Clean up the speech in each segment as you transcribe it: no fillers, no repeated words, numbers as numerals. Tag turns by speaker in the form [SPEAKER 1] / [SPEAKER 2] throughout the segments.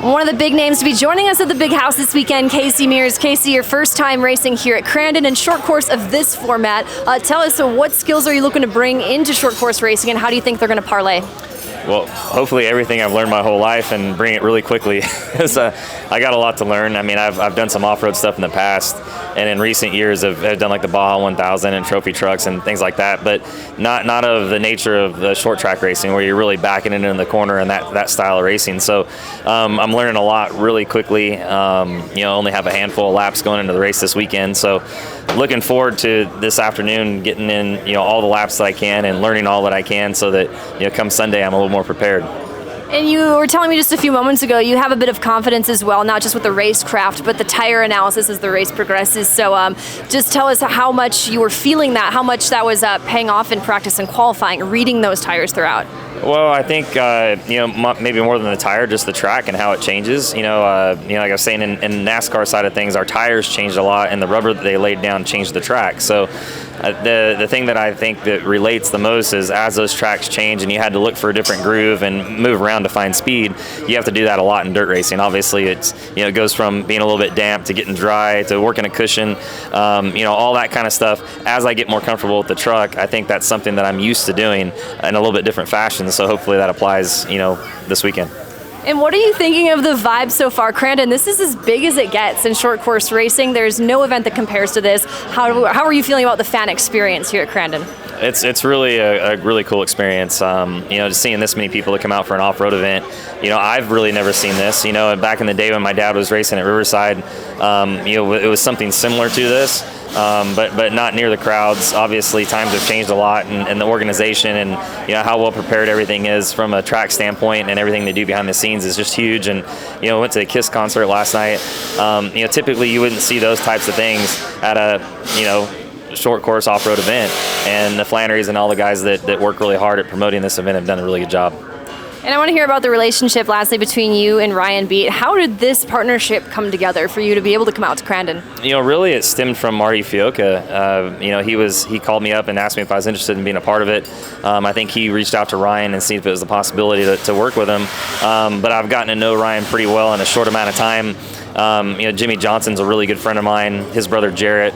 [SPEAKER 1] One of the big names to be joining us at the big house this weekend, Casey Mears. Casey, your first time racing here at Crandon and short course of this format. Tell us, what skills are you looking to bring into short course racing, and how do you think they're going to parlay?
[SPEAKER 2] Well, hopefully everything I've learned my whole life and bring it really quickly. I got a lot to learn. I mean, I've done some off-road stuff in the past, and in recent years I've done like the Baja 1000 and trophy trucks and things like that, but not of the nature of the short track racing where you're really backing it in the corner and that style of racing. So I'm learning a lot really quickly. Only have a handful of laps going into the race this weekend. So looking forward to this afternoon, getting in all the laps that I can and learning all that I can so that come Sunday I'm a little more prepared.
[SPEAKER 1] And you were telling me just a few moments ago, you have a bit of confidence as well, not just with the racecraft, but the tire analysis as the race progresses. So just tell us how much you were feeling that, how much that was paying off in practice and qualifying, reading those tires throughout.
[SPEAKER 2] Well, I think, maybe more than the tire, just the track and how it changes. Like I was saying, in NASCAR side of things, our tires changed a lot, and the rubber that they laid down changed the track. So the thing that I think that relates the most is as those tracks change and you had to look for a different groove and move around to find speed, you have to do that a lot in dirt racing. Obviously, it goes from being a little bit damp to getting dry to working a cushion, all that kind of stuff. As I get more comfortable with the truck, I think that's something that I'm used to doing in a little bit different fashion. So hopefully that applies, this weekend.
[SPEAKER 1] And what are you thinking of the vibe so far? Crandon, this is as big as it gets in short course racing. There's no event that compares to this. How are you feeling about the fan experience here at Crandon?
[SPEAKER 2] It's really a really cool experience. Just seeing this many people to come out for an off-road event. I've really never seen this. Back in the day when my dad was racing at Riverside, it was something similar to this. But not near the crowds. Obviously, times have changed a lot, and the organization and how well prepared everything is from a track standpoint, and everything they do behind the scenes is just huge. And went to the KISS concert last night. Typically you wouldn't see those types of things at a short course off-road event, and the Flannerys and all the guys that work really hard at promoting this event have done a really good job.
[SPEAKER 1] And I want to hear about the relationship, lastly, between you and Ryan Beat. How did this partnership come together for you to be able to come out to Crandon?
[SPEAKER 2] Really it stemmed from Marty Fioca. He called me up and asked me if I was interested in being a part of it. I think he reached out to Ryan and see if it was a possibility to work with him. But I've gotten to know Ryan pretty well in a short amount of time. Jimmy Johnson's a really good friend of mine. His brother Jarrett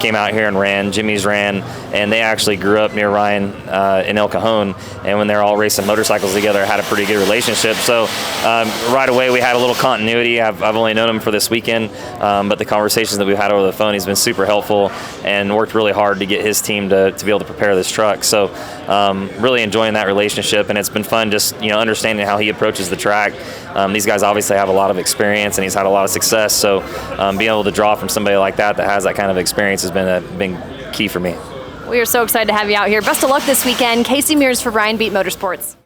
[SPEAKER 2] came out here and ran. Jimmy's ran, and they actually grew up near Ryan in El Cajon, and when they're all racing motorcycles together, had a pretty good relationship. So right away we had a little continuity. I've only known him for this weekend, but the conversations that we've had over the phone, he's been super helpful and worked really hard to get his team to be able to prepare this truck. So really enjoying that relationship, and it's been fun just understanding how he approaches the track. These guys obviously have a lot of experience, and he's had a lot of success, so being able to draw from somebody like that has that kind of experience has been key for me.
[SPEAKER 1] We are so excited to have you out here. Best of luck this weekend. Casey Mears for Ryan Beat Motorsports.